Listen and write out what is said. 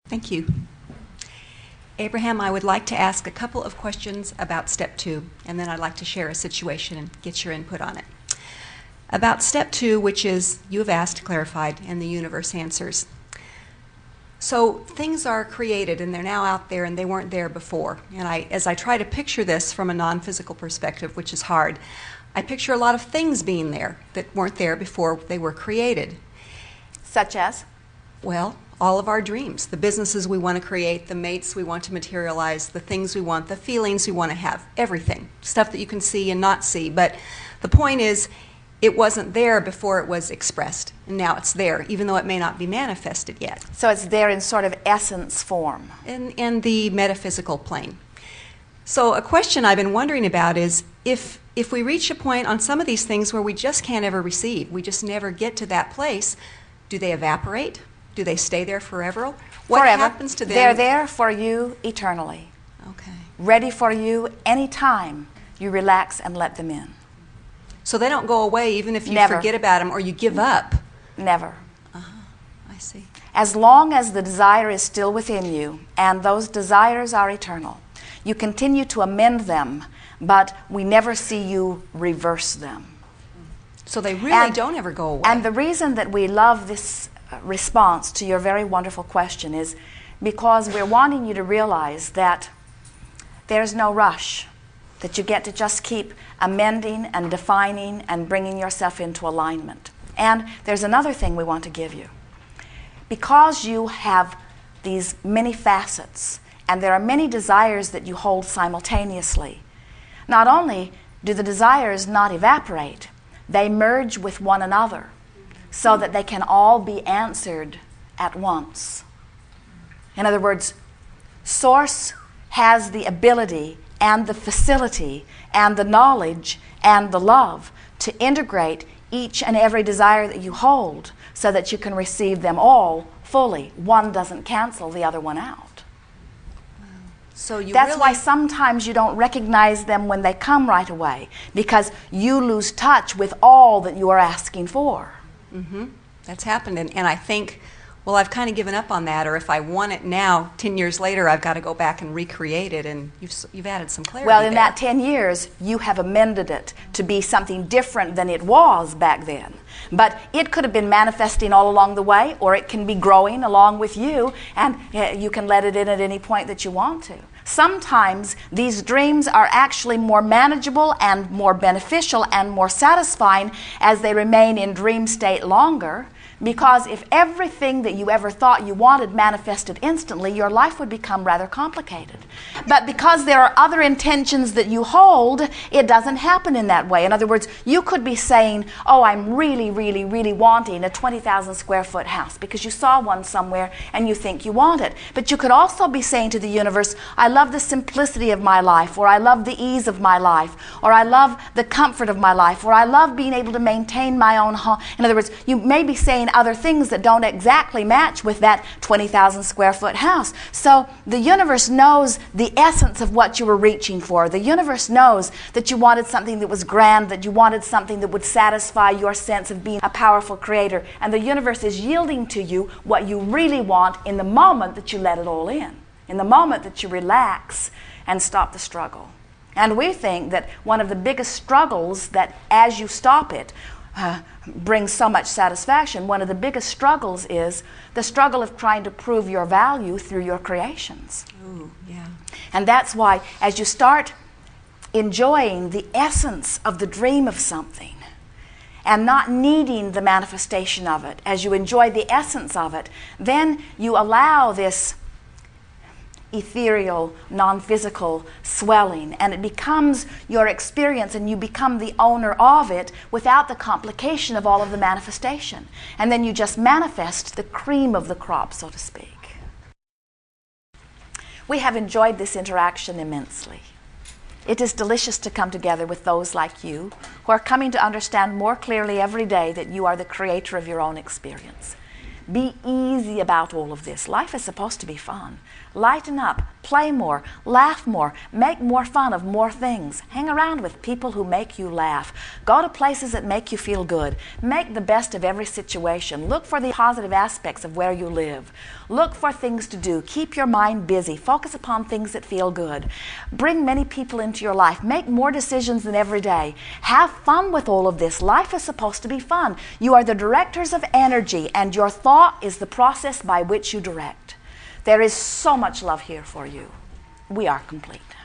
Thank you. Abraham, I would like to ask a couple of questions about step 2, and then I'd like to share a situation and get your input on it. About step 2, which is you have asked, clarified, and the universe answers. So things are created, and they're now out there, and they weren't there before. And as I try to picture this from a non-physical perspective, which is hard, I picture a lot of things being there that weren't there before they were created. Such as? Well, all of our dreams, the businesses we want to create, the mates we want to materialize, the things we want, the feelings we want to have, everything. Stuff that you can see and not see. But the point is, it wasn't there before it was expressed. And now it's there, even though it may not be manifested yet. So it's there in sort of essence form. In the metaphysical plane. So a question I've been wondering about is, if we reach a point on some of these things where we just can't ever receive, we just never get to that place, do they evaporate? Do they stay there forever? What happens to them? They're there for you eternally. Okay. Ready for you anytime you relax and let them in. So they don't go away even if you Never. forget about them or you give up? Never. I see. As long as the desire is still within you, and those desires are eternal, you continue to amend them, but we never see you reverse them. So they really don't ever go away. And the reason that we love this response to your very wonderful question is because we're wanting you to realize that there's no rush, that you get to just keep amending and defining and bringing yourself into alignment. And there's another thing we want to give you. Because you have these many facets and there are many desires that you hold simultaneously, not only do the desires not evaporate, they merge with one another so that they can all be answered at once. In other words, Source has the ability and the facility and the knowledge and the love to integrate each and every desire that you hold so that you can receive them all fully. One doesn't cancel the other one out. So That's why sometimes you don't recognize them when they come right away, because you lose touch with all that you are asking for. Mm-hmm. That's happened, and I think, well, I've kind of given up on that, or if I want it now, 10 years later, I've got to go back and recreate it, and you've added some clarity. Well, in there. that 10 years, you have amended it to be something different than it was back then. But it could have been manifesting all along the way, or it can be growing along with you, and you can let it in at any point that you want to. Sometimes these dreams are actually more manageable and more beneficial and more satisfying as they remain in dream state longer, because if everything that you ever thought you wanted manifested instantly, your life would become rather complicated. But because there are other intentions that you hold, it doesn't happen in that way. In other words, you could be saying, oh, I'm really, really, really wanting a 20,000 square foot house because you saw one somewhere and you think you want it. But you could also be saying to the universe, I love the simplicity of my life, or I love the ease of my life, or I love the comfort of my life, or I love being able to maintain my own home. In other words, you may be saying other things that don't exactly match with that 20,000 square foot house. So the universe knows the essence of what you were reaching for. The universe knows that you wanted something that was grand, that you wanted something that would satisfy your sense of being a powerful creator. And the universe is yielding to you what you really want in the moment that you let it all in the moment that you relax and stop the struggle. And we think that one of the biggest struggles that, as you stop it, brings so much satisfaction. One of the biggest struggles is the struggle of trying to prove your value through your creations. Ooh, yeah. And that's why, as you start enjoying the essence of the dream of something and not needing the manifestation of it, as you enjoy the essence of it, then you allow this ethereal, non-physical swelling, and it becomes your experience, and you become the owner of it without the complication of all of the manifestation. And then you just manifest the cream of the crop, so to speak. We have enjoyed this interaction immensely. It is delicious to come together with those like you who are coming to understand more clearly every day that you are the creator of your own experience. Be easy about all of this. Life is supposed to be fun. Lighten up, play more, laugh more, make more fun of more things. Hang around with people who make you laugh. Go to places that make you feel good. Make the best of every situation. Look for the positive aspects of where you live. Look for things to do. Keep your mind busy. Focus upon things that feel good. Bring many people into your life. Make more decisions than every day. Have fun with all of this. Life is supposed to be fun. You are the directors of energy, and your thought is the process by which you direct. There is so much love here for you. We are complete.